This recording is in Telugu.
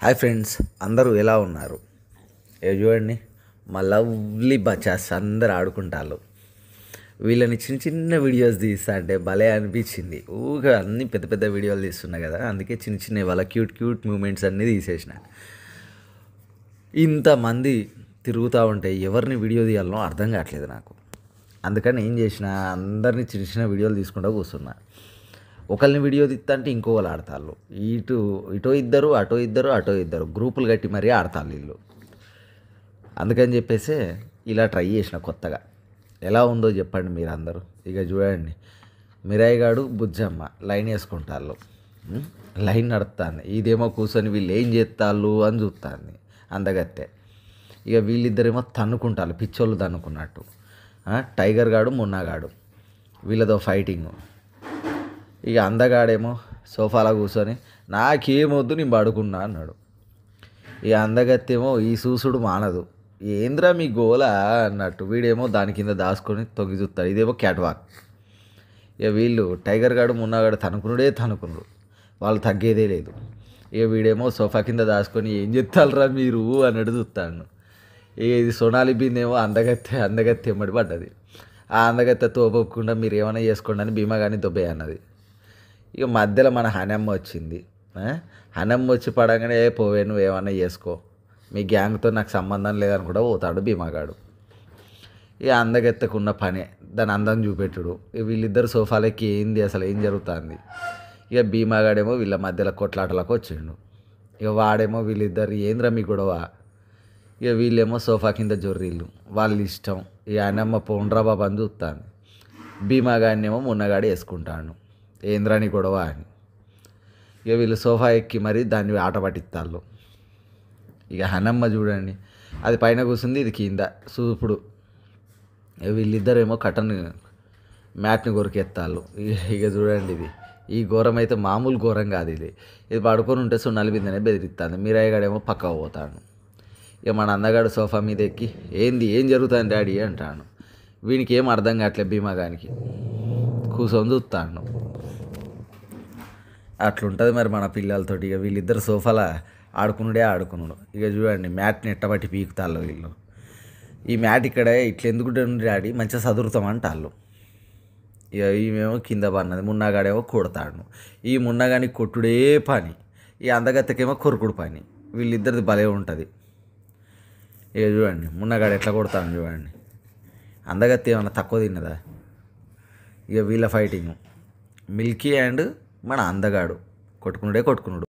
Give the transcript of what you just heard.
హాయ్ ఫ్రెండ్స్, అందరూ ఎలా ఉన్నారు? చూడండి, మా లవ్లీ బచాస్ అందరు ఆడుకుంటారు. వీళ్ళని చిన్న చిన్న వీడియోస్ తీస్తా అంటే భలే అనిపించింది. ఊగా అన్ని పెద్ద పెద్ద వీడియోలు తీస్తున్నా కదా, అందుకే చిన్న చిన్న వాళ్ళ క్యూట్ క్యూట్ మూమెంట్స్ అన్నీ తీసేసిన. ఇంతమంది తిరుగుతూ ఉంటే ఎవరిని వీడియో తీయాలనో అర్థం కావట్లేదు నాకు. అందుకని ఏం చేసిన, అందరినీ చిన్న చిన్న వీడియోలు తీసుకుంటూ కూర్చున్నా. ఒకరిని వీడియో తీస్తా అంటే ఇంకోళ్ళు ఆడతాళ్ళు. ఇటో ఇద్దరు అటో ఇద్దరు గ్రూపులు కట్టి మరీ ఆడతాళ్ళు వీళ్ళు. అందుకని చెప్పేసి ఇలా ట్రై చేసిన కొత్తగా. ఎలా ఉందో చెప్పండి మీరు అందరూ. ఇక చూడండి, మిరాయిగాడు బుజ్జమ్మ లైన్ వేసుకుంటాళ్ళు. లైన్ నడుస్తుంది, ఇదేమో కూర్చొని వీళ్ళు ఏం చేస్తాళ్ళు అని చూస్తుంది అందగత్తే. ఇక వీళ్ళిద్దరేమో తన్నుకుంటారు, పిచ్చోళ్ళు తన్నుకున్నట్టు. టైగర్ గాడు మున్నాగాడు వీళ్ళతో ఫైటింగ్. ఇక అందగాడేమో సోఫాలో కూర్చొని నాకేమొద్దు నేను పడుకున్నా అన్నాడు. ఇక అందగత్తేమో ఈ సూసుడు మానదు, ఏంద్రా మీ గోల అన్నట్టు వీడేమో దాని కింద దాచుకొని తొంగి చూస్తాడు. ఇదేమో క్యాట్ వాక్. ఇక వీళ్ళు టైగర్ గాడు మున్నాగాడు తనుకునుడు, వాళ్ళు తగ్గేదే లేదు. ఇక వీడేమో సోఫా కింద దాచుకొని ఏం చెప్తారా మీరు అన్నట్టు చూస్తాను. ఇక ఇది సోనాలి బిందేమో అందగత్తె ఎమ్మడి పడ్డది. ఆ అందగత్తె తోపకుండా మీరు ఏమైనా చేసుకోండి అని భీమా కానీ దొబ్బే అన్నది. ఇక మధ్యలో మన హనమ్మ వచ్చింది. హనమ్మ వచ్చి పడగానే పోవే నువ్వు ఏమన్నా చేసుకో, మీ గ్యాంగ్తో నాకు సంబంధం లేదని కూడా పోతాడు భీమాగాడు. ఇక అందగెత్తకున్న పనే దాని అందం చూపెట్టుడు. ఇక వీళ్ళిద్దరు సోఫాలకి ఏంది అసలు ఏం జరుగుతుంది. ఇక భీమాగాడేమో వీళ్ళ మధ్యలో కొట్లాటలకు వచ్చిండు. ఇక వాడేమో వీళ్ళిద్దరు ఏంద్రా మీ గొడవ. ఇక వీళ్ళేమో సోఫా కింద జొర్రీళ్ళు, వాళ్ళ ఇష్టం. ఇక హనమ్మ పౌండ్రా బాబు అని చూస్తాను. భీమాగాడిని ఏమో మున్నగాడు వేసుకుంటాను, ఏంద్రాని గొడవ అని. ఇక వీళ్ళు సోఫా ఎక్కి మరి దాన్ని ఆట పట్టిస్తాళ్ళు. ఇక హనమ్మ చూడండి, అది పైన కూర్చుంది, ఇది కింద సూపుడు. వీళ్ళిద్దరేమో మ్యాట్ని కొరికెత్తాళ్ళు. ఇక చూడండి, ఈ ఘోరం అయితే మామూలు ఘోరం కాదు. ఇది పడుకొని ఉంటే సున్నాలి బిందెనే బెదిరిస్తాను. మీరాయిగాడేమో పక్కకు పోతాను. ఇక మన అందగాడు సోఫా మీద ఎక్కి ఏం జరుగుతుంది డాడీ అంటాను. వీనికి ఏం అర్థం కావట్లేదు, భీమాగానికి కూర్చొని చూస్తాను. అట్లుంటుంది మరి మన పిల్లలతోటి. ఇక వీళ్ళిద్దరు సోఫాలో ఆడుకునుడు. ఇక చూడండి, మ్యాట్ని ఎట్టబట్టి పీకుతాళ్ళు వీళ్ళు. ఈ మ్యాట్ ఇక్కడ ఇట్లెందుకు డాడీ మంచిగా చదువుతామంటాళ్ళు. ఇక ఈమెమో కింద పడినది, మున్నాగాడేమో కొడతాడు. ఈ మున్నగాని కొట్టుడే పని, ఈ అందగత్తకేమో కొరుకుడు పని. వీళ్ళిద్దరిది భలే ఉంటుంది. ఇక చూడండి, మున్నగాడు ఎట్లా కొడతాను చూడండి. అందగత్తి ఏమన్నా తక్కువ తిన్నదా. ఇక వీళ్ళ ఫైటింగ్, మిల్కీ అండ్ మన అందగాడు కొట్టుకునుడు.